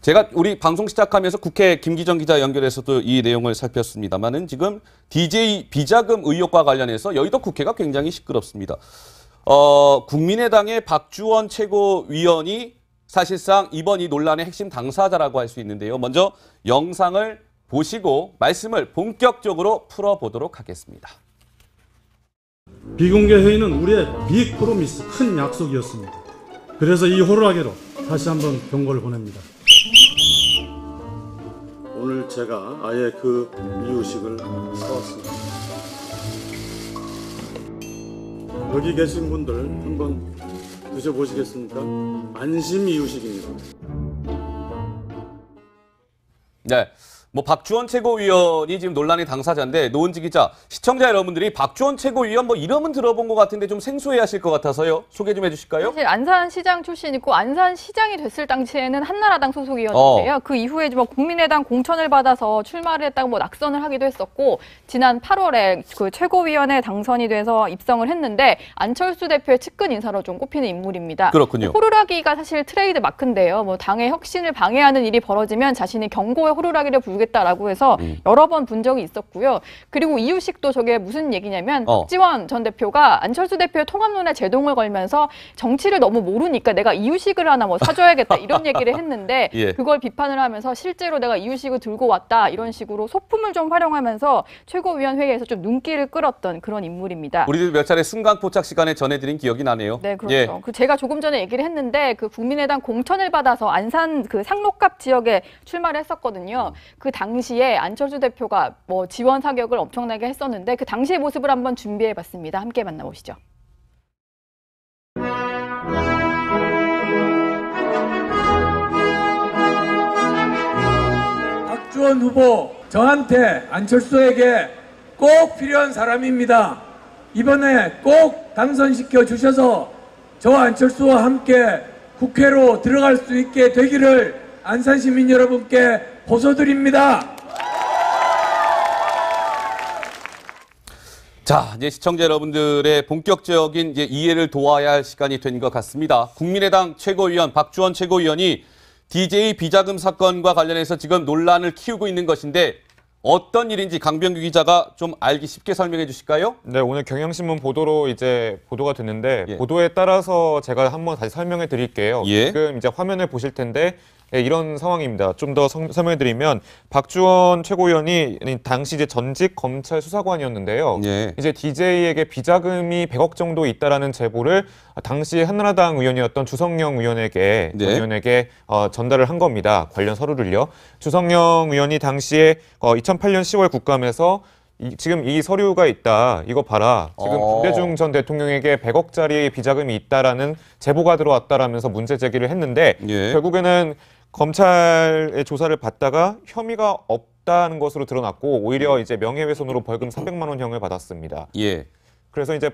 제가 우리 방송 시작하면서 국회 김기정 기자 연결해서도 이 내용을 살폈습니다만은 지금 DJ 비자금 의혹과 관련해서 여의도 국회가 굉장히 시끄럽습니다. 국민의당의 박주원 최고위원이 사실상 이번 이 논란의 핵심 당사자라고 할 수 있는데요. 먼저 영상을 보시고 말씀을 본격적으로 풀어보도록 하겠습니다. 비공개 회의는 우리의 빅 프로미스, 큰 약속이었습니다. 그래서 이 호루라기로 다시 한번 경고를 보냅니다. 오늘 제가 아예 그 이유식을 사왔습니다. 여기 계신 분들 한번 드셔보시겠습니까? 안심 이유식입니다. 네. 뭐 박주원 최고위원이 지금 논란의 당사자인데 노은지 기자, 시청자 여러분들이 박주원 최고위원 뭐 이름은 들어본 것 같은데 좀 생소해하실 것 같아서요. 소개 좀 해주실까요? 사실 안산시장 출신이고 안산시장이 됐을 당시에는 한나라당 소속이었는데요. 그 이후에 뭐 국민의당 공천을 받아서 출마를 했다고 뭐 낙선을 하기도 했었고 지난 8월에 그 최고위원회 당선이 돼서 입성을 했는데 안철수 대표의 측근 인사로 좀 꼽히는 인물입니다. 그렇군요. 호루라기가 사실 트레이드 마크인데요. 뭐 당의 혁신을 방해하는 일이 벌어지면 자신이 경고의 호루라기를 부르겠다라고 해서 여러 번 본 적이 있었고요. 그리고 이유식도 저게 무슨 얘기냐면 박지원 전 대표가 안철수 대표의 통합론에 제동을 걸면서 정치를 너무 모르니까 내가 이유식을 하나 뭐 사줘야겠다 이런 얘기를 했는데 예. 그걸 비판을 하면서 실제로 내가 이유식을 들고 왔다 이런 식으로 소품을 좀 활용하면서 최고위원 회의에서 좀 눈길을 끌었던 그런 인물입니다. 우리도 몇 차례 순간 포착 시간에 전해드린 기억이 나네요. 네, 그렇죠. 예. 그 제가 조금 전에 얘기를 했는데 그 국민의당 공천을 받아서 안산 그 상록갑 지역에 출마를 했었거든요. 그 당시에 안철수 대표가 뭐 지원 사격을 엄청나게 했었는데 그 당시의 모습을 한번 준비해봤습니다. 함께 만나보시죠. 박주원 후보, 저한테 안철수에게 꼭 필요한 사람입니다. 이번에 꼭 당선시켜 주셔서 저 안철수와 함께 국회로 들어갈 수 있게 되기를 안산 시민 여러분께 호소드립니다. 자, 이제 시청자 여러분들의 본격적인 이제 이해를 도와야 할 시간이 된 것 같습니다. 국민의당 최고위원 박주원 최고위원이 DJ 비자금 사건과 관련해서 지금 논란을 키우고 있는 것인데 어떤 일인지 강병규 기자가 좀 알기 쉽게 설명해 주실까요? 네, 오늘 경향신문 보도로 이제 보도가 됐는데 예. 보도에 따라서 제가 한번 다시 설명해 드릴게요. 예. 지금 이제 화면을 보실 텐데 예, 이런 상황입니다. 좀 더 설명해 드리면 박주원 최고위원이 당시 이제 전직 검찰 수사관이었는데요. 예. 이제 DJ에게 비자금이 100억 정도 있다라는 제보를 당시 한나라당 의원이었던 주성영 의원에게 전달을 한 겁니다. 관련 서류를요. 주성영 의원이 당시에 2008년 10월 국감에서 지금 이 서류가 있다. 이거 봐라. 지금 김대중 전 대통령에게 100억짜리 비자금이 있다라는 제보가 들어왔다라면서 문제 제기를 했는데 예. 결국에는 검찰의 조사를 받다가 혐의가 없다는 것으로 드러났고 오히려 이제 명예훼손으로 벌금 300만 원형을 받았습니다. 예. 그래서 이제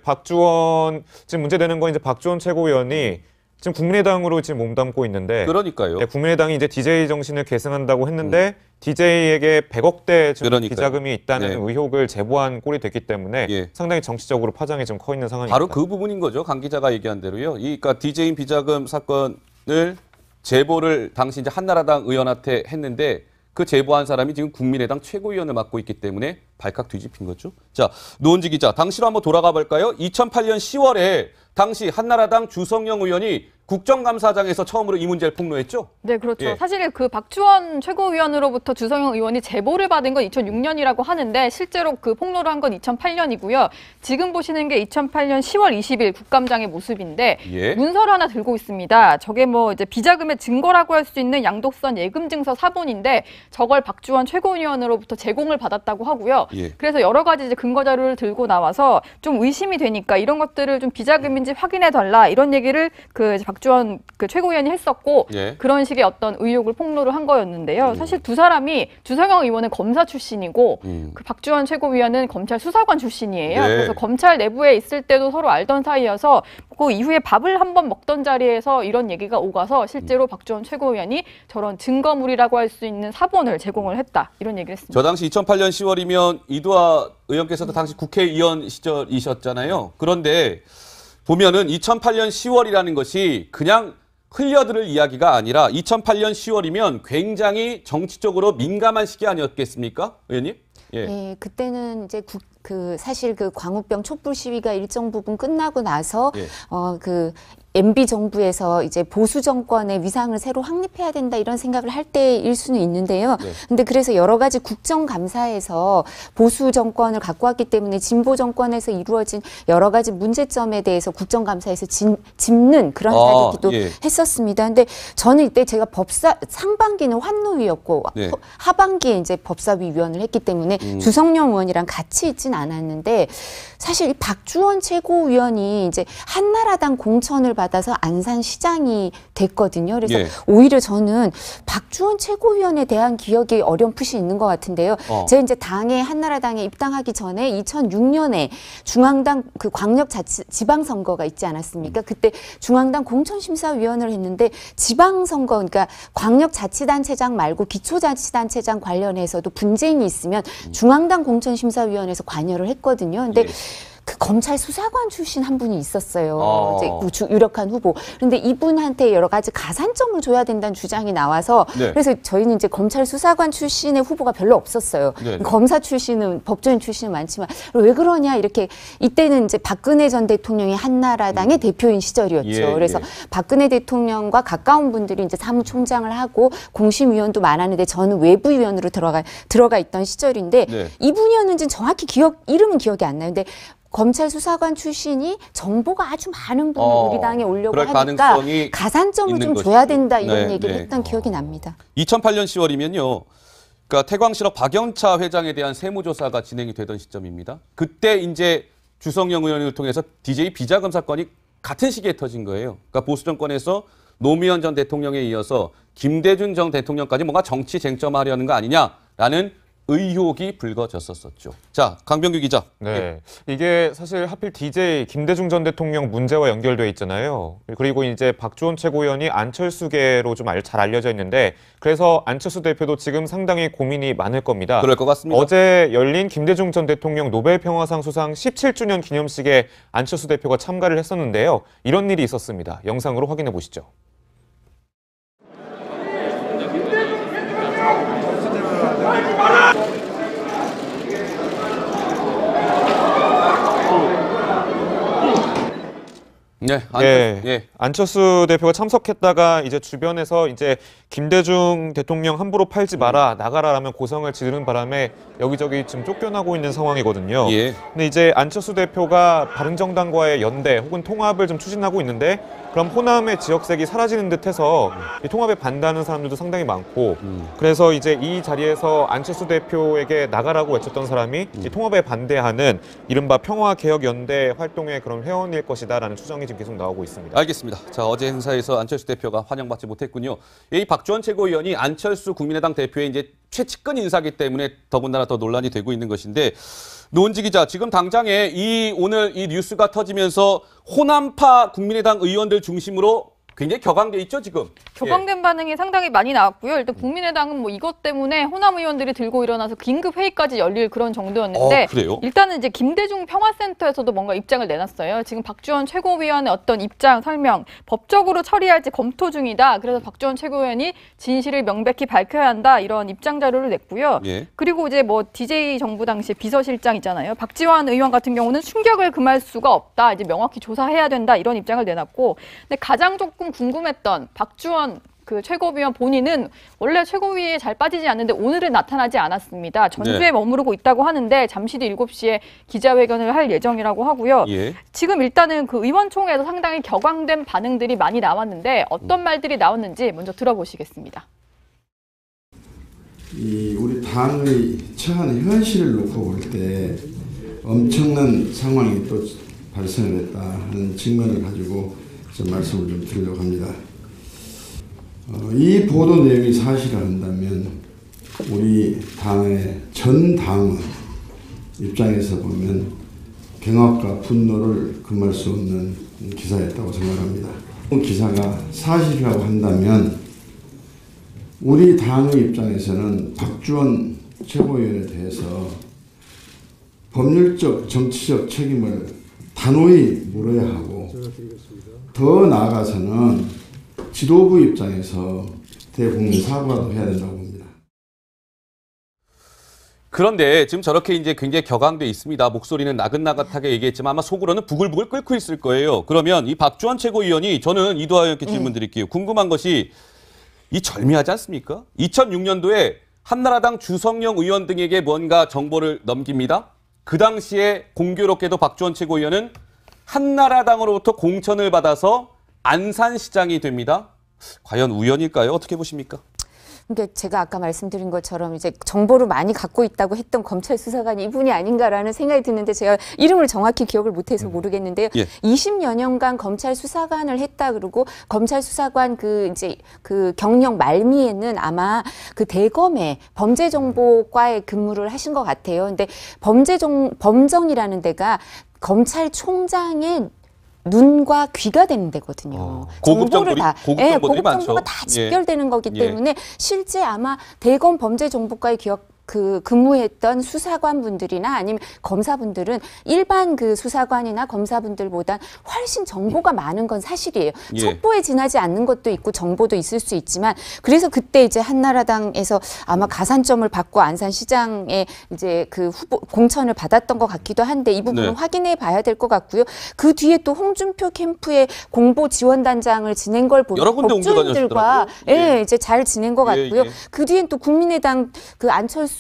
지금 문제되는 건 이제 박주원 최고위원이 지금 국민의당으로 지금 몸담고 있는데 그러니까요. 네, 국민의당이 이제 DJ 정신을 계승한다고 했는데 DJ에게 100억대 비자금이 있다는 의혹을 제보한 꼴이 됐기 때문에 상당히 정치적으로 파장이 좀 커 있는 상황입니다. 바로 그 부분인 거죠. 강 기자가 얘기한 대로요. 그러니까 DJ인 비자금 사건을 제보를 당시 이제 한나라당 의원한테 했는데 그 제보한 사람이 지금 국민의당 최고위원을 맡고 있기 때문에 발칵 뒤집힌 거죠. 자, 노은지 기자, 당시로 한번 돌아가 볼까요? 2008년 10월에 당시 한나라당 주성영 의원이 국정감사장에서 처음으로 이 문제를 폭로했죠? 네, 그렇죠. 예. 사실 그 박주원 최고위원으로부터 주성영 의원이 제보를 받은 건 2006년이라고 하는데 실제로 그 폭로를 한 건 2008년이고요. 지금 보시는 게 2008년 10월 20일 국감장의 모습인데 문서를 하나 들고 있습니다. 저게 뭐 이제 비자금의 증거라고 할 수 있는 양도선 예금증서 사본인데 저걸 박주원 최고위원으로부터 제공을 받았다고 하고요. 그래서 여러 가지 이제 근거 자료를 들고 나와서 좀 의심이 되니까 이런 것들을 좀 비자금인지 확인해 달라 이런 얘기를 그 박주원 그 최고위원이 했었고 그런 식의 어떤 의혹을 폭로를 한 거였는데요. 사실 두 사람이 주성영 의원은 검사 출신이고 그 박주원 최고위원은 검찰 수사관 출신이에요. 그래서 검찰 내부에 있을 때도 서로 알던 사이여서 그 이후에 밥을 한번 먹던 자리에서 이런 얘기가 오가서 실제로 박주원 최고위원이 저런 증거물이라고 할 수 있는 사본을 제공을 했다 이런 얘기를 했습니다. 저 당시 2008년 10월이면 이두아 의원께서도 당시 국회의원 시절이셨잖아요. 그런데 보면은 2008년 10월이라는 것이 그냥 흘려들을 이야기가 아니라 2008년 10월이면 굉장히 정치적으로 민감한 시기 아니었겠습니까, 의원님? 예. 네, 그때는 이제 사실 그 광우병 촛불 시위가 일정 부분 끝나고 나서 예. MB 정부에서 이제 보수 정권의 위상을 새로 확립해야 된다 이런 생각을 할 때일 수는 있는데요. 네. 근데 그래서 여러 가지 국정감사에서 보수 정권을 갖고 왔기 때문에 진보 정권에서 이루어진 여러 가지 문제점에 대해서 국정감사에서 짚는 그런 자리기도 예. 했었습니다. 근데 저는 이때 제가 상반기는 환노위였고 네. 하반기에 이제 법사위 위원을 했기 때문에 주성영 의원이랑 같이 있진 않았는데 사실 이 박주원 최고위원이 이제 한나라당 공천을 받아서 안산시장이 됐거든요. 그래서 예. 오히려 저는 박주원 최고위원에 대한 기억이 어렴풋이 있는 것 같은데요. 제가 이제 한나라당에 입당하기 전에 2006년에 중앙당 그 지방선거가 있지 않았습니까? 그때 중앙당 공천심사위원을 했는데 지방선거, 그러니까 광역자치단체장 말고 기초자치단체장 관련해서도 분쟁이 있으면 중앙당 공천심사위원회에서 관여를 했거든요. 근데 예. 그 검찰 수사관 출신 한 분이 있었어요. 이제 유력한 후보. 그런데 이분한테 여러 가지 가산점을 줘야 된다는 주장이 나와서 네. 그래서 저희는 이제 검찰 수사관 출신의 후보가 별로 없었어요. 네. 검사 출신은 법조인 출신은 많지만 왜 그러냐 이렇게 이때는 이제 박근혜 전 대통령이 한나라당의 대표인 시절이었죠. 예, 그래서 예. 박근혜 대통령과 가까운 분들이 이제 사무총장을 하고 공심위원도 많았는데 저는 외부위원으로 들어가 있던 시절인데 네. 이분이었는지는 정확히 이름은 기억이 안 나요. 근데 검찰 수사관 출신이 정보가 아주 많은 분을 우리 당에 오려고 그럴 하니까 가능성이 가산점을 있는 좀 것이죠. 줘야 된다 이런 네, 얘기를 네. 했던 기억이 납니다. 2008년 10월이면요. 그러니까 태광실업 박영차 회장에 대한 세무조사가 진행이 되던 시점입니다. 그때 이제 주성영 의원을 통해서 DJ 비자금 사건이 같은 시기에 터진 거예요. 그러니까 보수 정권에서 노무현 전 대통령에 이어서 김대중 전 대통령까지 뭔가 정치 쟁점화하려는 거 아니냐라는 의혹이 불거졌었죠. 자, 강병규 기자. 네. 이게 사실 하필 DJ 김대중 전 대통령 문제와 연결돼 있잖아요. 그리고 이제 박주원 최고위원이 안철수계로 좀 잘 알려져 있는데 그래서 안철수 대표도 지금 상당히 고민이 많을 겁니다. 그럴 것 같습니다. 어제 열린 김대중 전 대통령 노벨평화상 수상 17주년 기념식에 안철수 대표가 참가를 했었는데요. 이런 일이 있었습니다. 영상으로 확인해 보시죠. 네, 안철수 대표가 참석했다가 이제 주변에서 이제 김대중 대통령 함부로 팔지 마라, 나가라라면 고성을 지르는 바람에 여기저기 지금 쫓겨나고 있는 상황이거든요. 예. 근데 이제 안철수 대표가 바른정당과의 연대 혹은 통합을 좀 추진하고 있는데 그럼 호남의 지역색이 사라지는 듯해서 이 통합에 반대하는 사람들도 상당히 많고 그래서 이제 이 자리에서 안철수 대표에게 나가라고 외쳤던 사람이 이 통합에 반대하는 이른바 평화개혁연대 활동의 그런 회원일 것이다라는 추정이 지금 계속 나오고 있습니다. 알겠습니다. 자, 어제 행사에서 안철수 대표가 환영받지 못했군요. 이 박주원 최고위원이 안철수 국민의당 대표의 이제 최측근 인사기 때문에 더군다나 더 논란이 되고 있는 것인데 노은지 기자, 지금 당장에 오늘 이 뉴스가 터지면서 호남파 국민의당 의원들 중심으로 굉장히 격앙돼 있죠, 지금. 격앙된 반응이 상당히 많이 나왔고요. 일단 국민의당은 뭐 이것 때문에 호남 의원들이 들고 일어나서 긴급 회의까지 열릴 그런 정도였는데 그래요? 일단은 이제 김대중 평화센터에서도 뭔가 입장을 내놨어요. 지금 박주원 최고위원의 어떤 입장 설명, 법적으로 처리할지 검토 중이다. 그래서 박주원 최고위원이 진실을 명백히 밝혀야 한다. 이런 입장 자료를 냈고요. 예. 그리고 이제 뭐 DJ 정부 당시 비서실장 있잖아요. 박지원 의원 같은 경우는 충격을 금할 수가 없다. 이제 명확히 조사해야 된다. 이런 입장을 내놨고, 근데 가장 조금 궁금했던 박주원 그 최고위원 본인은 원래 최고위에 잘 빠지지 않는데 오늘은 나타나지 않았습니다. 전주에 네. 머무르고 있다고 하는데 잠시 뒤 7시에 기자회견을 할 예정이라고 하고요. 예. 지금 일단은 그 의원총회에서 상당히 격앙된 반응들이 많이 나왔는데 어떤 말들이 나왔는지 먼저 들어보시겠습니다. 우리 당의 처한 현실을 놓고 볼 때 엄청난 상황이 또 발생을 했다 하는 측면을 가지고 좀 말씀을 좀 드리려고 합니다. 이 보도 내용이 사실이란다면 우리 당의 전 당원 입장에서 보면 경악과 분노를 금할 수 없는 기사였다고 생각합니다. 기사가 사실이라고 한다면 우리 당의 입장에서는 박주원 최고위원에 대해서 법률적 정치적 책임을 단호히 물어야 하고 더 나아가서는 지도부 입장에서 대국민 사과도 해야 된다고 봅니다. 그런데 지금 저렇게 이제 굉장히 격앙돼 있습니다. 목소리는 나긋나긋하게 얘기했지만 아마 속으로는 부글부글 끓고 있을 거예요. 그러면 이 박주원 최고위원이 저는 이도하 의원께 질문 드릴게요. 궁금한 것이 이 절묘하지 않습니까? 2006년도에 한나라당 주성영 의원 등에게 뭔가 정보를 넘깁니다. 그 당시에 공교롭게도 박주원 최고위원은 한나라당으로부터 공천을 받아서 안산시장이 됩니다. 과연 우연일까요? 어떻게 보십니까? 그러니까 제가 아까 말씀드린 것처럼 이제 정보를 많이 갖고 있다고 했던 검찰 수사관이 이분이 아닌가라는 생각이 드는데 제가 이름을 정확히 기억을 못해서 모르겠는데요. 예. 20여 년간 검찰 수사관을 했다 그러고 검찰 수사관 그 경력 말미에는 아마 그 대검의 범죄정보과에 근무를 하신 것 같아요. 근데 범정이라는 데가 검찰총장의 눈과 귀가 되는 데거든요. 고급 정보들이 고급 정보가 다 집결되는 거기 때문에 실제 아마 대검 범죄정보과에 근무했던 수사관분들이나 아니면 검사분들은 일반 그 수사관이나 검사분들보다 훨씬 정보가 많은 건 사실이에요. 첩보에 지나지 않는 것도 있고 정보도 있을 수 있지만 그래서 그때 이제 한나라당에서 아마 가산점을 받고 안산시장에 이제 그 후보 공천을 받았던 것 같기도 한데 이 부분은 확인해 봐야 될 것 같고요. 그 뒤에 또 홍준표 캠프의 공보 지원단장을 지낸 걸 보면 법조인들과 이제 잘 지낸 것 같고요. 그 뒤엔 또 국민의당 그 안철수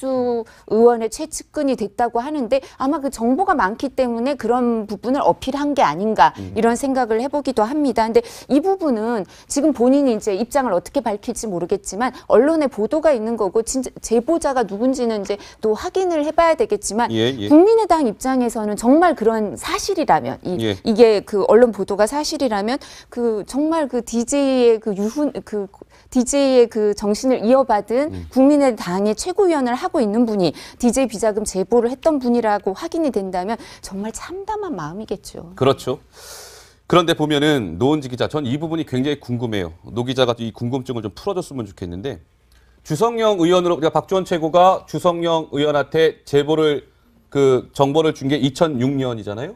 의원의 최측근이 됐다고 하는데 아마 그 정보가 많기 때문에 그런 부분을 어필한 게 아닌가 이런 생각을 해보기도 합니다. 근데 이 부분은 지금 본인이 이제 입장을 어떻게 밝힐지 모르겠지만 언론에 보도가 있는 거고 진짜 제보자가 누군지는 이제 또 확인을 해봐야 되겠지만 국민의당 입장에서는 정말 그런 사실이라면 이게 그 언론 보도가 사실이라면 그 정말 그 DJ의 DJ의 그 정신을 이어받은 국민의당의 최고위원을 하고 있는 분이 DJ 비자금 제보를 했던 분이라고 확인이 된다면 정말 참담한 마음이겠죠. 그렇죠. 그런데 보면은 노은지 기자, 전 이 부분이 굉장히 궁금해요. 노 기자가 이 궁금증을 좀 풀어줬으면 좋겠는데 주성영 의원으로 그러니까 박주원 최고가 주성영 의원한테 제보를 그 정보를 준 게 2006년이잖아요.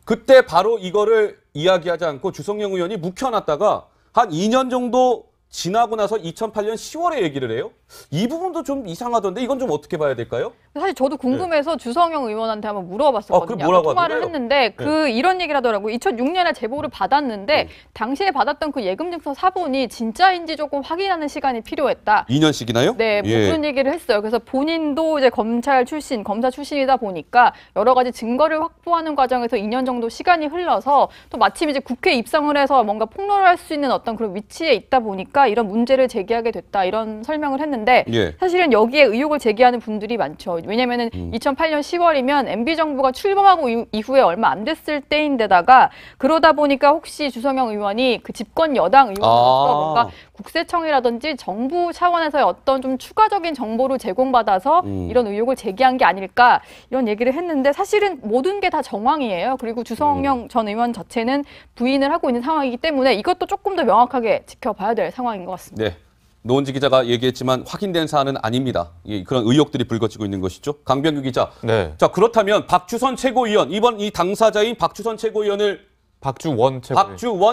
그때 바로 이거를 이야기하지 않고 주성영 의원이 묵혀놨다가 한 2년 정도 지나고 나서 2008년 10월에 얘기를 해요. 이 부분도 좀 이상하던데 이건 좀 어떻게 봐야 될까요? 사실 저도 궁금해서 주성영 의원한테 한번 물어봤었거든요. 뭐라고 통화를 하던가요? 했는데 이런 얘기를 하더라고요. 2006년에 제보를 받았는데 당시에 받았던 그 예금증서 사본이 진짜인지 조금 확인하는 시간이 필요했다. 2년씩이나요? 네, 뭐 그런 얘기를 했어요. 그래서 본인도 이제 검사 출신이다 보니까 여러 가지 증거를 확보하는 과정에서 2년 정도 시간이 흘러서 또 마침 이제 국회에 입성을 해서 뭔가 폭로를 할 수 있는 어떤 그런 위치에 있다 보니까 이런 문제를 제기하게 됐다. 이런 설명을 했는데 사실은 여기에 의혹을 제기하는 분들이 많죠. 왜냐면은 2008년 10월이면 MB정부가 출범하고 이후에 얼마 안 됐을 때인데다가 그러다 보니까 혹시 주성영 의원이 그 집권 여당 의원으로서 뭔가 국세청이라든지 정부 차원에서의 어떤 좀 추가적인 정보를 제공받아서 이런 의혹을 제기한 게 아닐까 이런 얘기를 했는데 사실은 모든 게 다 정황이에요. 그리고 주성영 전 의원 자체는 부인을 하고 있는 상황이기 때문에 이것도 조금 더 명확하게 지켜봐야 될 상황인 것 같습니다. 네. 노은지 기자가 얘기했지만 확인된 사안은 아닙니다. 그런 의혹들이 불거지고 있는 것이죠. 강병규 기자. 네. 자, 그렇다면 박주선 최고위원, 이번 이 당사자인 박주선 최고위원을 박주원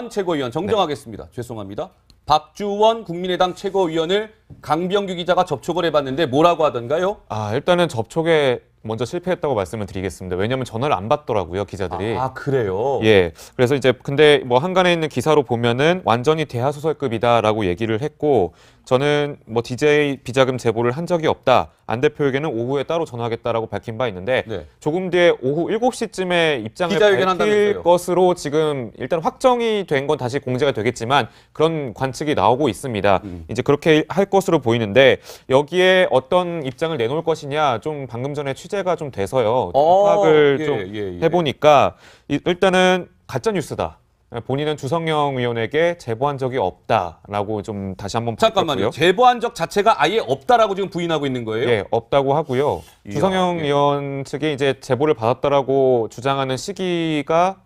최고위원 정정하겠습니다. 죄송합니다. 박주원 국민의당 최고위원을 강병규 기자가 접촉을 해봤는데 뭐라고 하던가요? 일단은 접촉에 먼저 실패했다고 말씀을 드리겠습니다. 왜냐하면 전화를 안 받더라고요, 기자들이. 그래요? 예. 그래서 이제 근데 뭐 한간에 있는 기사로 보면은 완전히 대하소설급이다라고 얘기를 했고 저는 뭐 DJ 비자금 제보를 한 적이 없다. 안 대표에게는 오후에 따로 전화하겠다라고 밝힌 바 있는데 조금 뒤에 오후 7시쯤에 입장을 밝힐 것으로 지금 일단 확정이 된 건 다시 공개가 되겠지만 그런 관측이 나오고 있습니다. 이제 그렇게 할 것으로 보이는데 여기에 어떤 입장을 내놓을 것이냐 좀 방금 전에 취재가 좀 돼서요. 파악을 좀 해보니까 일단은 가짜 뉴스다. 본인은 주성영 의원에게 제보한 적이 없다라고 좀 다시 한번 잠깐만요. 제보한 적 자체가 아예 없다라고 지금 부인하고 있는 거예요? 네, 없다고 하고요. 주성영 의원 측이 이제 제보를 받았다라고 주장하는 시기가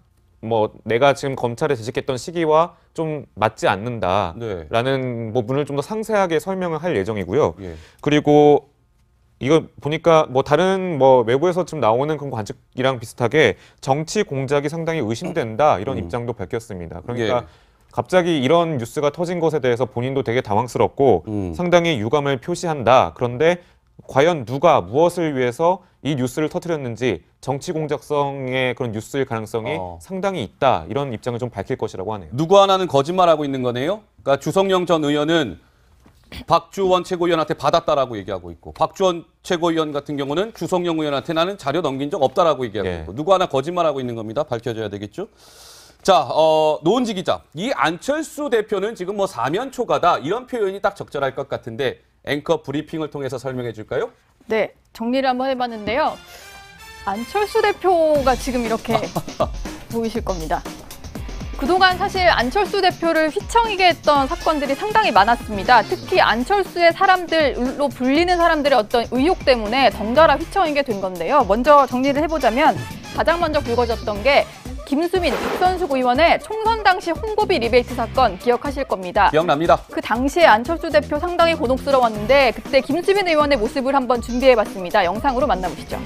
뭐 내가 지금 검찰에 재직했던 시기와 좀 맞지 않는다라는 부분을 좀 더 상세하게 설명을 할 예정이고요. 그리고 이거 보니까 뭐 다른 뭐 외부에서 지금 나오는 그런 관측이랑 비슷하게 정치 공작이 상당히 의심된다 이런 입장도 밝혔습니다. 그러니까 갑자기 이런 뉴스가 터진 것에 대해서 본인도 되게 당황스럽고 상당히 유감을 표시한다. 그런데 과연 누가 무엇을 위해서 이 뉴스를 터뜨렸는지 정치 공작성의 그런 뉴스일 가능성이 상당히 있다. 이런 입장을 좀 밝힐 것이라고 하네요. 누구 하나는 거짓말하고 있는 거네요. 그러니까 주성영 전 의원은 박주원 최고위원한테 받았다라고 얘기하고 있고 박주원 최고위원 같은 경우는 주성영 의원한테 나는 자료 넘긴 적 없다라고 얘기하고 있고 누구 하나 거짓말하고 있는 겁니다. 밝혀져야 되겠죠. 자, 노은지 기자. 이 안철수 대표는 지금 뭐 사면초가다 이런 표현이 딱 적절할 것 같은데 앵커 브리핑을 통해서 설명해 줄까요? 네, 정리를 한번 해봤는데요. 안철수 대표가 지금 이렇게 보이실 겁니다. 그동안 사실 안철수 대표를 휘청이게 했던 사건들이 상당히 많았습니다. 특히 안철수의 사람들로 불리는 사람들의 어떤 의혹 때문에 덩달아 휘청이게 된 건데요. 먼저 정리를 해보자면 가장 먼저 불거졌던 게 김수민, 박선숙 의원의 총선 당시 홍보비 리베이트 사건 기억하실 겁니다. 기억납니다. 그 당시에 안철수 대표 상당히 곤혹스러웠는데 그때 김수민 의원의 모습을 한번 준비해봤습니다. 영상으로 만나보시죠.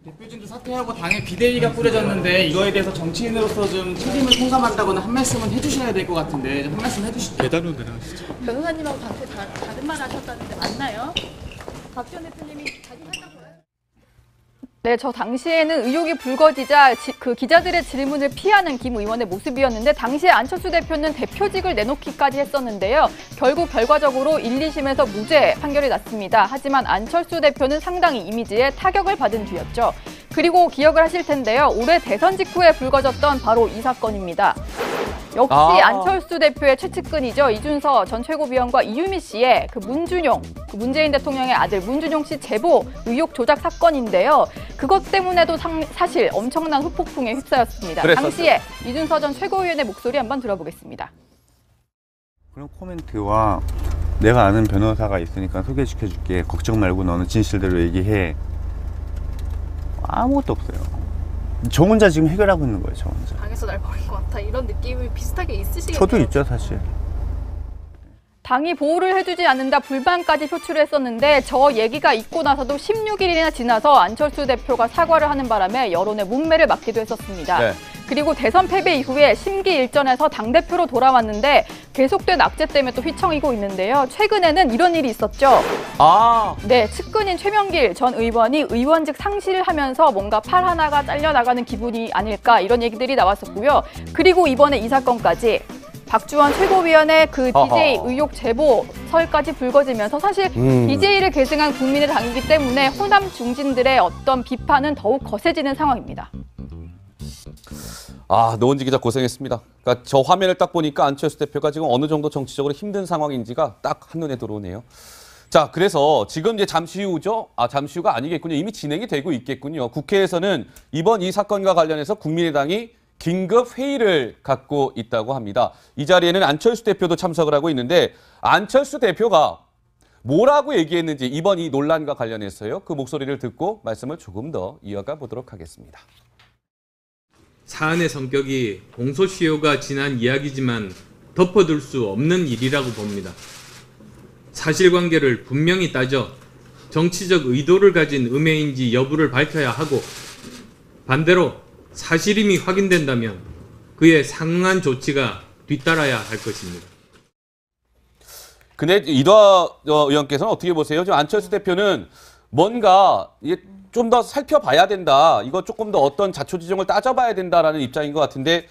대표진도 사퇴하고 당에 비대위가 꾸려졌는데 이거에 대해서 정치인으로서 좀 책임을 통감한다거나 한 말씀은 해주셔야 될 것 같은데 한 말씀 해주시죠. 계단으로 내려가시죠. 변호사님하고 당시 다른 말 하셨다는데 맞나요? 박지원 대표님이 자기 한다고요? 네, 저 당시에는 의혹이 불거지자 그 기자들의 질문을 피하는 김 의원의 모습이었는데 당시에 안철수 대표는 대표직을 내놓기까지 했었는데요. 결국 결과적으로 1, 2심에서 무죄 판결이 났습니다. 하지만 안철수 대표는 상당히 이미지에 타격을 받은 뒤였죠. 그리고 기억을 하실 텐데요. 올해 대선 직후에 불거졌던 바로 이 사건입니다. 역시 안철수 대표의 최측근이죠. 이준서 전 최고위원과 이유미 씨의 그 문준용, 그 문재인 대통령의 아들 문준용 씨 제보 의혹 조작 사건인데요. 그것 때문에도 사실 엄청난 후폭풍에 휩싸였습니다. 당시에 이준서 전 최고위원의 목소리 한번 들어보겠습니다. 그런 코멘트와 내가 아는 변호사가 있으니까 소개시켜줄게. 걱정 말고 너는 진실대로 얘기해. 아무것도 없어요. 저 혼자 지금 해결하고 있는 거예요. 저 혼자. 당에서 날 버린 것 같아. 이런 느낌이 비슷하게 있으시겠네요. 저도 있죠 사실. 당이 보호를 해주지 않는다 불만까지 표출했었는데 저 얘기가 있고 나서도 16일이나 지나서 안철수 대표가 사과를 하는 바람에 여론의 문매를 맞기도 했었습니다. 네. 그리고 대선 패배 이후에 심기일전에서 당대표로 돌아왔는데 계속된 악재 때문에 또 휘청이고 있는데요. 최근에는 이런 일이 있었죠. 네, 측근인 최명길 전 의원이 의원직 상실을 하면서 뭔가 팔 하나가 잘려나가는 기분이 아닐까 이런 얘기들이 나왔었고요. 그리고 이번에 이 사건까지 박주원 최고위원의 그 DJ 의혹 제보설까지 불거지면서 사실 DJ를 계승한 국민의당이기 때문에 호남 중진들의 어떤 비판은 더욱 거세지는 상황입니다. 노은지 기자 고생했습니다. 그러니까 저 화면을 딱 보니까 안철수 대표가 지금 어느 정도 정치적으로 힘든 상황인지가 딱 한눈에 들어오네요. 자, 그래서 지금 이제 잠시 후죠? 잠시 후가 아니겠군요. 이미 진행이 되고 있겠군요. 국회에서는 이번 이 사건과 관련해서 국민의당이 긴급 회의를 갖고 있다고 합니다. 이 자리에는 안철수 대표도 참석을 하고 있는데 안철수 대표가 뭐라고 얘기했는지 이번 이 논란과 관련해서요. 그 목소리를 듣고 말씀을 조금 더 이어가 보도록 하겠습니다. 사안의 성격이 공소시효가 지난 이야기지만 덮어둘 수 없는 일이라고 봅니다. 사실관계를 분명히 따져 정치적 의도를 가진 음해인지 여부를 밝혀야 하고 반대로 사실임이 확인된다면 그에 상응한 조치가 뒤따라야 할 것입니다. 근데 이도하 의원께서는 어떻게 보세요? 지금 안철수 대표는 뭔가 좀 더 살펴봐야 된다. 이거 조금 더 어떤 자초지종을 따져봐야 된다라는 입장인 것 같은데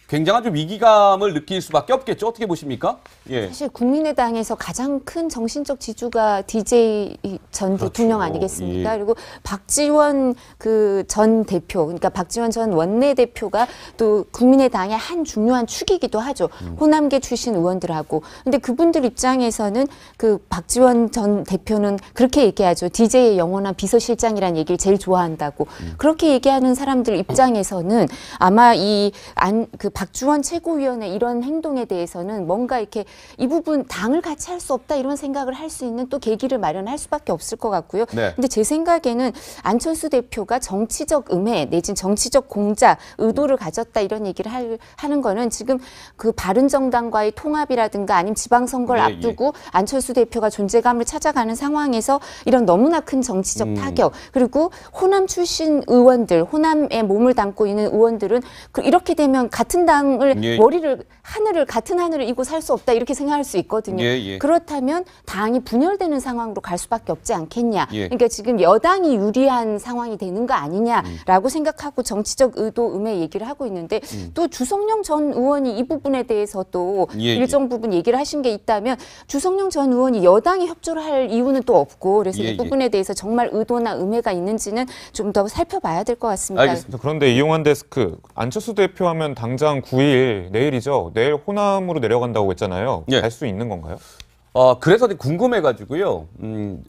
굉장한 좀 위기감을 느낄 수밖에 없겠죠. 어떻게 보십니까? 예. 사실 국민의당에서 가장 큰 정신적 지주가 DJ 전 대통령 아니겠습니까? 그리고 박지원 그 전 대표, 그러니까 박지원 전 원내대표가 또 국민의당의 한 중요한 축이기도 하죠. 호남계 출신 의원들하고. 근데 그분들 입장에서는 그 박지원 전 대표는 그렇게 얘기하죠. DJ의 영원한 비서실장이라는 얘기를 제일 좋아한다고. 그렇게 얘기하는 사람들 입장에서는 아마 그 박주원 최고위원의 이런 행동에 대해서는 뭔가 이렇게 이 부분 당을 같이 할 수 없다 이런 생각을 할 수 있는 또 계기를 마련할 수밖에 없을 것 같고요. 네. 근데 제 생각에는 안철수 대표가 정치적 음해 내진 정치적 공작 의도를 가졌다 이런 얘기를 하는 거는 지금 그 바른정당과의 통합이라든가 아니면 지방선거를 앞두고 안철수 대표가 존재감을 찾아가는 상황에서 이런 너무나 큰 정치적 타격 그리고 호남 출신 의원들 호남에 몸을 담고 있는 의원들은 이렇게 되면 같은 한나라당을 예. 하늘을 같은 하늘을 이고 살 수 없다 이렇게 생각할 수 있거든요. 예. 그렇다면 당이 분열되는 상황으로 갈 수밖에 없지 않겠냐. 예. 그러니까 지금 여당이 유리한 상황이 되는 거 아니냐라고 생각하고 정치적 의도 음해 얘기를 하고 있는데 또 주성영 전 의원이 이 부분에 대해서도 일정 부분 얘기를 하신 게 있다면 주성영 전 의원이 여당이 협조를 할 이유는 또 없고 그래서 이 부분에 대해서 정말 의도나 음해가 있는지는 좀 더 살펴봐야 될 것 같습니다. 알겠습니다. 그런데 이용환 데스크, 안철수 대표 하면 당장 9일 내일이죠. 내일 호남으로 내려간다고 했잖아요. 예. 갈 수 있는 건가요? 그래서 궁금해가지고요.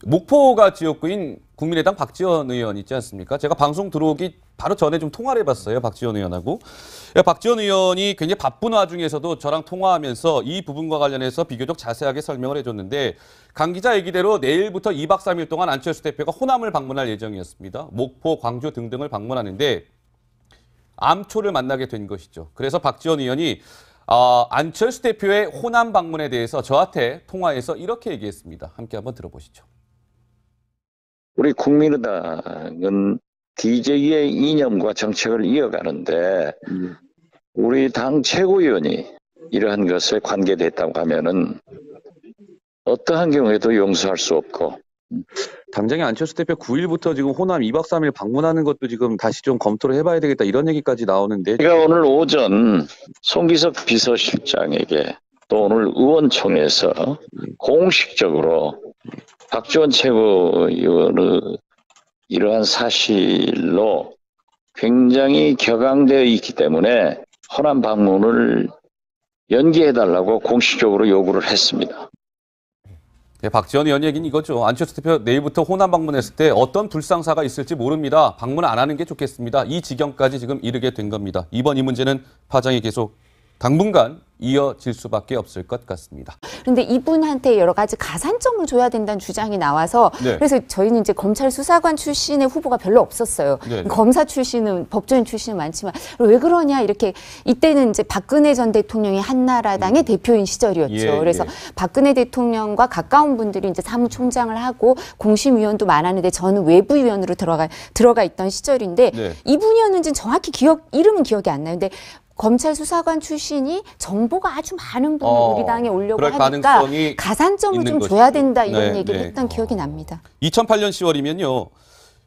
목포가 지역구인 국민의당 박지원 의원 있지 않습니까? 제가 방송 들어오기 바로 전에 좀 통화를 해봤어요. 박지원 의원하고. 박지원 의원이 굉장히 바쁜 와중에서도 저랑 통화하면서 이 부분과 관련해서 비교적 자세하게 설명을 해줬는데 강 기자 얘기대로 내일부터 2박 3일 동안 안철수 대표가 호남을 방문할 예정이었습니다. 목포, 광주 등등을 방문하는데 암초를 만나게 된 것이죠. 그래서 박지원 의원이 안철수 대표의 호남 방문에 대해서 저한테 통화해서 이렇게 얘기했습니다. 함께 한번 들어보시죠. 우리 국민의당은 DJ의 이념과 정책을 이어가는데 우리 당 최고위원이 이러한 것에 관계됐다고 하면은 어떠한 경우에도 용서할 수 없고 당장에 안철수 대표 9일부터 지금 호남 2박 3일 방문하는 것도 지금 다시 좀 검토를 해봐야 되겠다 이런 얘기까지 나오는데 제가 오늘 오전 송기석 비서실장에게 또 오늘 의원총회에서 공식적으로 박지원 최고위원의 이러한 사실로 굉장히 격앙되어 있기 때문에 호남 방문을 연기해달라고 공식적으로 요구를 했습니다. 네, 박지원 의원 얘기는 이거죠. 안철수 대표 내일부터 호남 방문했을 때 어떤 불상사가 있을지 모릅니다. 방문 안 하는 게 좋겠습니다. 이 지경까지 지금 이르게 된 겁니다. 이번 이 문제는 파장이 계속 당분간 이어질 수밖에 없을 것 같습니다. 그런데 이분한테 여러 가지 가산점을 줘야 된다는 주장이 나와서 그래서 저희는 이제 검찰 수사관 출신의 후보가 별로 없었어요. 검사 출신은 법조인 출신은 많지만 왜 그러냐 이렇게 이때는 이제 박근혜 전 대통령이 한나라당의 대표인 시절이었죠. 그래서 박근혜 대통령과 가까운 분들이 이제 사무총장을 하고 공심위원도 많았는데 저는 외부위원으로 들어가 있던 시절인데 이분이었는지는 정확히 이름은 기억이 안 나요. 근데 검찰 수사관 출신이 정보가 아주 많은 분을 우리 당에 오려고 하니까 가산점을 좀 줘야 된다 이런 얘기를 했던 기억이 납니다. 2008년 10월이면요.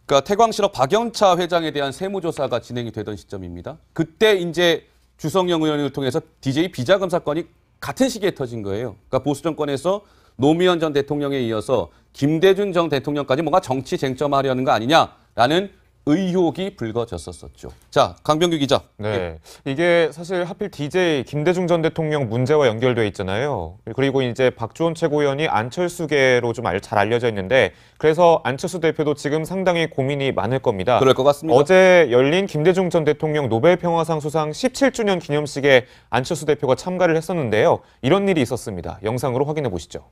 그러니까 태광실업 박영차 회장에 대한 세무조사가 진행이 되던 시점입니다. 그때 이제 주성영 의원을 통해서 DJ 비자금 사건이 같은 시기에 터진 거예요. 그러니까 보수 정권에서 노무현 전 대통령에 이어서 김대중 전 대통령까지 뭔가 정치 쟁점하려는 거 아니냐라는 의혹이 불거졌었죠. 자, 강병규 기자. 네, 이게 사실 하필 DJ 김대중 전 대통령 문제와 연결돼 있잖아요. 그리고 이제 박주원 최고위원이 안철수계로 좀 잘 알려져 있는데 그래서 안철수 대표도 지금 상당히 고민이 많을 겁니다. 그럴 것 같습니다. 어제 열린 김대중 전 대통령 노벨평화상 수상 17주년 기념식에 안철수 대표가 참가를 했었는데요. 이런 일이 있었습니다. 영상으로 확인해 보시죠.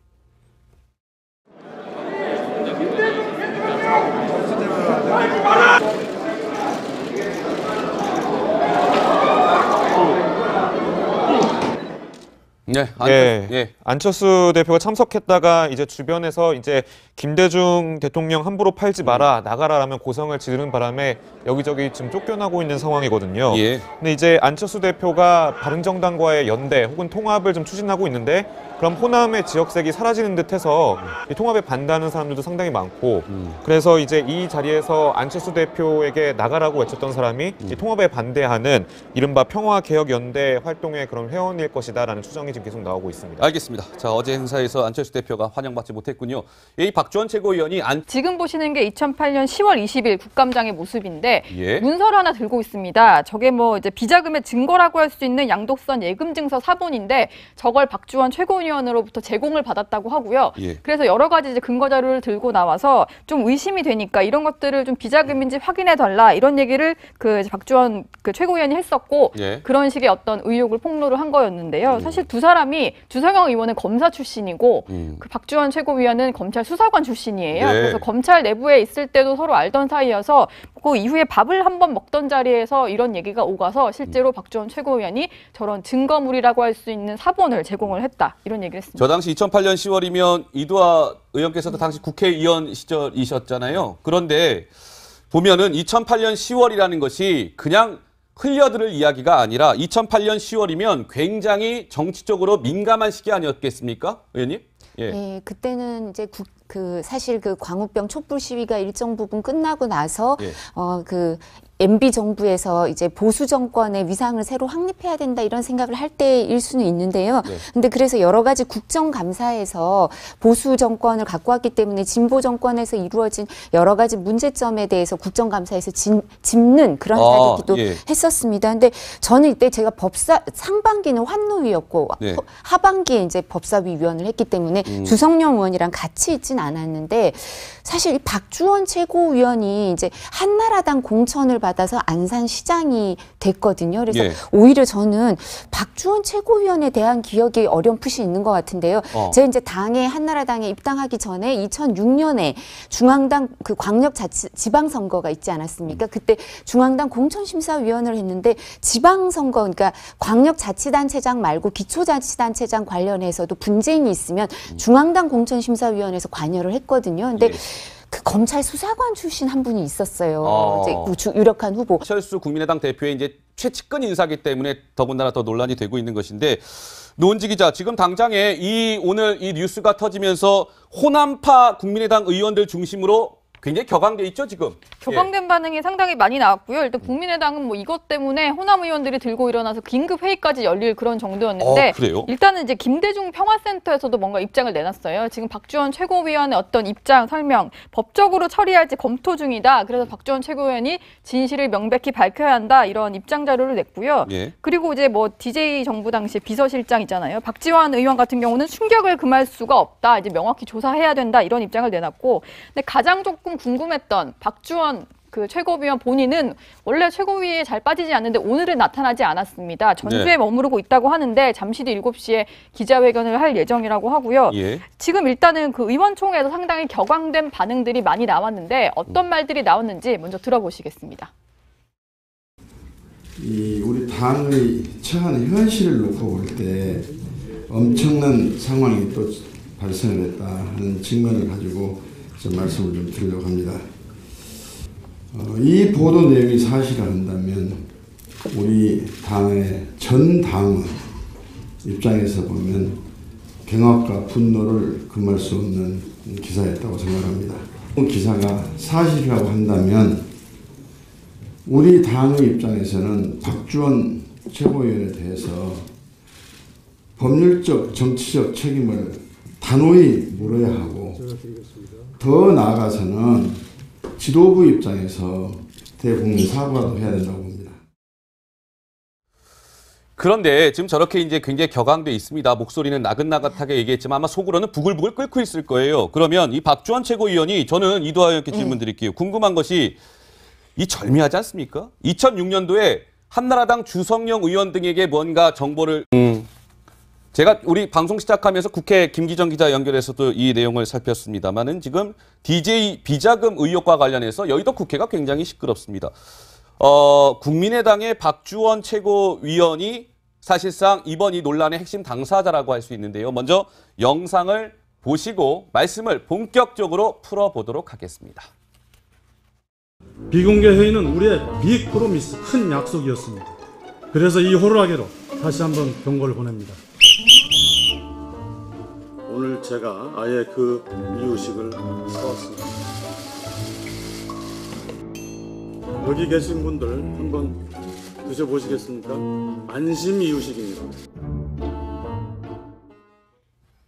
안철수 대표가 참석했다가 이제 주변에서 이제 김대중 대통령 함부로 팔지 마라, 나가라라면 고성을 지르는 바람에 여기저기 지금 쫓겨나고 있는 상황이거든요. 근데 이제 안철수 대표가 바른정당과의 연대 혹은 통합을 좀 추진하고 있는데 그럼 호남의 지역색이 사라지는 듯해서 이 통합에 반대하는 사람들도 상당히 많고 그래서 이제 이 자리에서 안철수 대표에게 나가라고 외쳤던 사람이 이 통합에 반대하는 이른바 평화개혁연대 활동의 그런 회원일 것이다라는 추정이 지금 계속 나오고 있습니다. 알겠습니다. 자, 어제 행사에서 안철수 대표가 환영받지 못했군요. 이 박주원 최고위원이 지금 보시는 게 2008년 10월 20일 국감장의 모습인데 문서를 하나 들고 있습니다. 저게 뭐 이제 비자금의 증거라고 할 수 있는 양도선 예금 증서 사본인데 저걸 박주원 최고위원으로부터 제공을 받았다고 하고요. 그래서 여러 가지 이제 근거 자료를 들고 나와서 좀 의심이 되니까 이런 것들을 좀 비자금인지 확인해 달라 이런 얘기를 그 박주원 그 최고위원이 했었고 그런 식의 어떤 의혹을 폭로를 한 거였는데요. 사실 두 사람이 주성영 의원은 검사 출신이고 그 박주원 최고위원은 검찰 수사관 출신이에요. 그래서 검찰 내부에 있을 때도 서로 알던 사이여서 그 이후에 밥을 한번 먹던 자리에서 이런 얘기가 오가서 실제로 박주원 최고위원이 저런 증거물이라고 할 수 있는 사본을 제공을 했다. 이런 얘기를 했습니다. 저 당시 2008년 10월이면 이두아 의원께서도 당시 국회의원 시절이셨잖아요. 그런데 보면은 2008년 10월이라는 것이 그냥 흘려들을 이야기가 아니라 2008년 10월이면 굉장히 정치적으로 민감한 시기 아니었겠습니까, 의원님? 예. 네, 그때는 이제 사실 그 광우병 촛불 시위가 일정 부분 끝나고 나서 예. MB 정부에서 이제 보수 정권의 위상을 새로 확립해야 된다 이런 생각을 할 때일 수는 있는데요. 네. 근데 그래서 여러 가지 국정감사에서 보수 정권을 갖고 왔기 때문에 진보 정권에서 이루어진 여러 가지 문제점에 대해서 국정감사에서 짚는 그런 자리기도 예. 했었습니다. 근데 저는 이때 제가 상반기는 환노위였고 네. 하반기에 이제 법사위 위원을 했기 때문에 주성영 의원이랑 같이 있진 않았는데 사실 이 박주원 최고위원이 이제 한나라당 공천을 받아서 안산시장이 됐거든요. 그래서 예. 오히려 저는 박주원 최고위원에 대한 기억이 어렴풋이 있는 것 같은데요. 제가 이제 한나라당에 입당하기 전에 2006년에 중앙당 그 지방선거가 있지 않았습니까? 그때 중앙당 공천심사위원을 했는데 지방선거, 그러니까 광역자치단체장 말고 기초자치단체장 관련해서도 분쟁이 있으면 중앙당 공천심사위원회에서 관여를 했거든요. 근데 그 검찰 수사관 출신 한 분이 있었어요. 이제 유력한 후보. 철수 국민의당 대표의 이제 최측근 인사기 때문에 더군다나 더 논란이 되고 있는 것인데, 노은지 기자, 지금 당장에 오늘 이 뉴스가 터지면서 호남파 국민의당 의원들 중심으로 굉장히 격앙돼 있죠, 지금. 격앙된 반응이 상당히 많이 나왔고요. 일단 국민의당은 뭐 이것 때문에 호남 의원들이 들고 일어나서 긴급 회의까지 열릴 그런 정도였는데, 그래요? 일단은 이제 김대중 평화센터에서도 뭔가 입장을 내놨어요. 지금 박주원 최고위원의 어떤 입장 설명, 법적으로 처리할지 검토 중이다. 그래서 박주원 최고위원이 진실을 명백히 밝혀야 한다. 이런 입장 자료를 냈고요. 예. 그리고 이제 뭐 DJ 정부 당시 비서실장 있잖아요. 박지원 의원 같은 경우는 충격을 금할 수가 없다. 이제 명확히 조사해야 된다. 이런 입장을 내놨고, 근데 가장 조금 궁금했던 박주원 그 최고위원 본인은 원래 최고위에 잘 빠지지 않는데 오늘은 나타나지 않았습니다. 전주에 네. 머무르고 있다고 하는데 잠시 뒤 7시에 기자회견을 할 예정이라고 하고요. 예. 지금 일단은 그 의원총회에서 상당히 격앙된 반응들이 많이 나왔는데 어떤 말들이 나왔는지 먼저 들어보시겠습니다. 우리 당의 처한 현실을 놓고 볼 때 엄청난 상황이 또 발생을 했다 하는 측면을 가지고 말씀을 좀 드리려고 합니다. 이 보도 내용이 사실을 한다면 우리 당의 전 당원 입장에서 보면 경악과 분노를 금할 수 없는 기사였다고 생각합니다. 기사가 사실이라고 한다면 우리 당의 입장에서는 박주원 최고위원에 대해서 법률적 정치적 책임을 단호히 물어야 하고, 더 나아가서는 지도부 입장에서 대국민 사과도 해야 된다고 봅니다. 그런데 지금 저렇게 이제 굉장히 격앙돼 있습니다. 목소리는 나긋나긋하게 얘기했지만 아마 속으로는 부글부글 끓고 있을 거예요. 그러면 이 박주원 최고위원이, 저는 이도하 의원께 질문 드릴게요. 궁금한 것이 이 절묘하지 않습니까? 2006년도에 한나라당 주성영 의원 등에게 뭔가 정보를 제가 우리 방송 시작하면서 국회 김기정 기자 연결해서도 이 내용을 살폈습니다만은 지금 DJ 비자금 의혹과 관련해서 여의도 국회가 굉장히 시끄럽습니다. 국민의당의 박주원 최고위원이 사실상 이번 이 논란의 핵심 당사자라고 할 수 있는데요. 먼저 영상을 보시고 말씀을 본격적으로 풀어보도록 하겠습니다. 비공개 회의는 우리의 빅 프로미스, 큰 약속이었습니다. 그래서 이 호루라기로 다시 한번 경고를 보냅니다. 오늘 제가 아예 그 이유식을 사왔습니다. 여기 계신 분들 한번 드셔보시겠습니까? 안심 이유식입니다.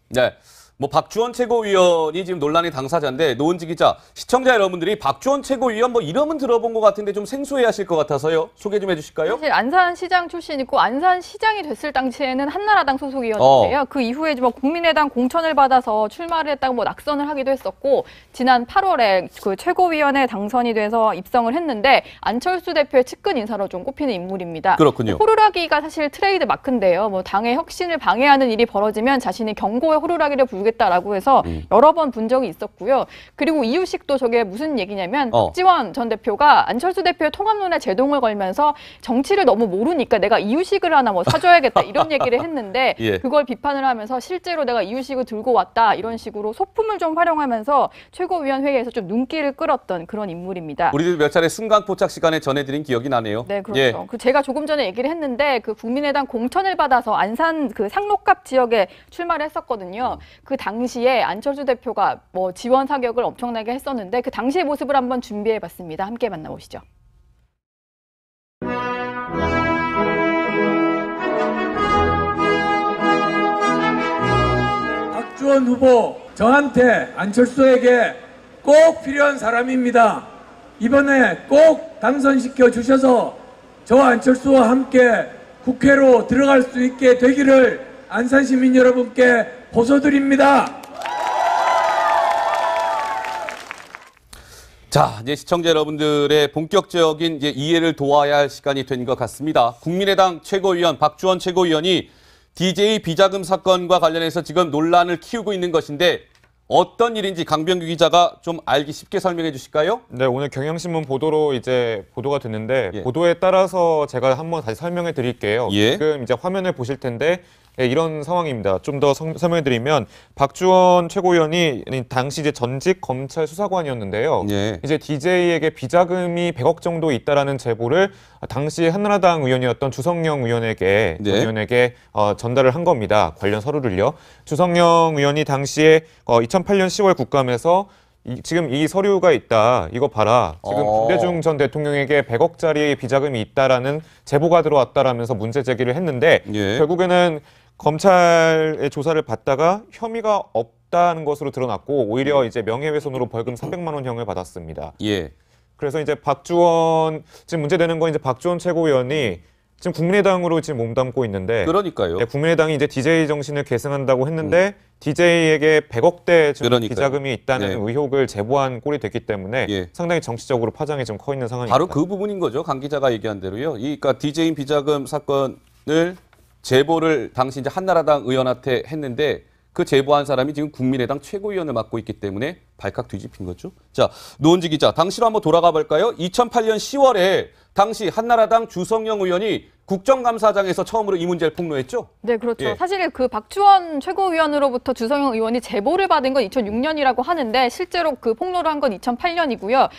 네. 뭐 박주원 최고위원이 지금 논란의 당사자인데, 노은지 기자, 시청자 여러분들이 박주원 최고위원 뭐 이름은 들어본 것 같은데 좀 생소해하실 것 같아서요. 소개 좀 해주실까요? 사실 안산시장 출신이고 안산시장이 됐을 당시에는 한나라당 소속이었는데요. 그 이후에 뭐 국민의당 공천을 받아서 출마를 했다고 뭐 낙선을 하기도 했었고, 지난 8월에 그 최고위원에 당선이 돼서 입성을 했는데 안철수 대표의 측근 인사로 좀 꼽히는 인물입니다. 그렇군요. 호루라기가 사실 트레이드 마크인데요. 뭐 당의 혁신을 방해하는 일이 벌어지면 자신이 경고의 호루라기를 불고 모르겠다라고 해서 여러 번 본 적이 있었고요. 그리고 이유식도 저게 무슨 얘기냐면 박지원 전 대표가 안철수 대표의 통합론에 제동을 걸면서 정치를 너무 모르니까 내가 이유식을 하나 뭐 사줘야겠다 이런 얘기를 했는데 예. 그걸 비판을 하면서 실제로 내가 이유식을 들고 왔다 이런 식으로 소품을 좀 활용하면서 최고위원회의에서 좀 눈길을 끌었던 그런 인물입니다. 우리들 몇 차례 순간 포착 시간에 전해드린 기억이 나네요. 네, 그렇죠. 예. 그 제가 조금 전에 얘기를 했는데 그 국민의당 공천을 받아서 안산 그 상록갑 지역에 출마를 했었거든요. 그 당시에 안철수 대표가 뭐 지원 사격을 엄청나게 했었는데 그 당시의 모습을 한번 준비해봤습니다. 함께 만나보시죠. 박주원 후보, 저한테 안철수에게 꼭 필요한 사람입니다. 이번에 꼭 당선시켜 주셔서 저 안철수와 함께 국회로 들어갈 수 있게 되기를 안산 시민 여러분께 호소드립니다. 자, 이제 시청자 여러분들의 본격적인 이제 이해를 도와야 할 시간이 된 것 같습니다. 국민의당 최고위원 박주원 최고위원이 DJ 비자금 사건과 관련해서 지금 논란을 키우고 있는 것인데 어떤 일인지 강병규 기자가 좀 알기 쉽게 설명해 주실까요? 네, 오늘 경향신문 보도로 이제 보도가 됐는데 예. 보도에 따라서 제가 한번 다시 설명해 드릴게요. 예. 지금 이제 화면을 보실 텐데 예, 이런 상황입니다. 좀 더 설명해 드리면 박주원 최고위원이 당시 이제 전직 검찰 수사관이었는데요. 예. 이제 DJ에게 비자금이 100억 정도 있다라는 제보를 당시 한나라당 의원이었던 주성영 의원에게 네. 전 의원에게 전달을 한 겁니다. 관련 서류를요. 주성영 의원이 당시에 2008년 10월 국감에서 지금 이 서류가 있다. 이거 봐라. 지금 김대중 전 대통령에게 100억짜리 비자금이 있다라는 제보가 들어왔다라면서 문제 제기를 했는데 예. 결국에는 검찰의 조사를 받다가 혐의가 없다는 것으로 드러났고 오히려 이제 명예훼손으로 벌금 300만 원형을 받았습니다. 예. 그래서 이제 박주원 지금 문제되는 건 이제 박주원 최고위원이 지금 국민의당으로 지금 몸담고 있는데 그러니까요. 네, 국민의당이 이제 DJ 정신을 계승한다고 했는데 DJ에게 100억대 비자금이 있다는 네. 의혹을 제보한 꼴이 됐기 때문에 예. 상당히 정치적으로 파장이 좀 커 있는 상황입니다. 바로 그 부분인 거죠. 강 기자가 얘기한 대로요. 그러니까 DJ 비자금 사건을 제보를 당시 이제 한나라당 의원한테 했는데 그 제보한 사람이 지금 국민의당 최고위원을 맡고 있기 때문에 발칵 뒤집힌 거죠. 자, 노은지 기자, 당시로 한번 돌아가 볼까요? 2008년 10월에 당시 한나라당 주성영 의원이 국정감사장에서 처음으로 이 문제를 폭로했죠? 네, 그렇죠. 예. 사실 그 박주원 최고위원으로부터 주성영 의원이 제보를 받은 건 2006년이라고 하는데 실제로 그 폭로를 한 건 2008년이고요.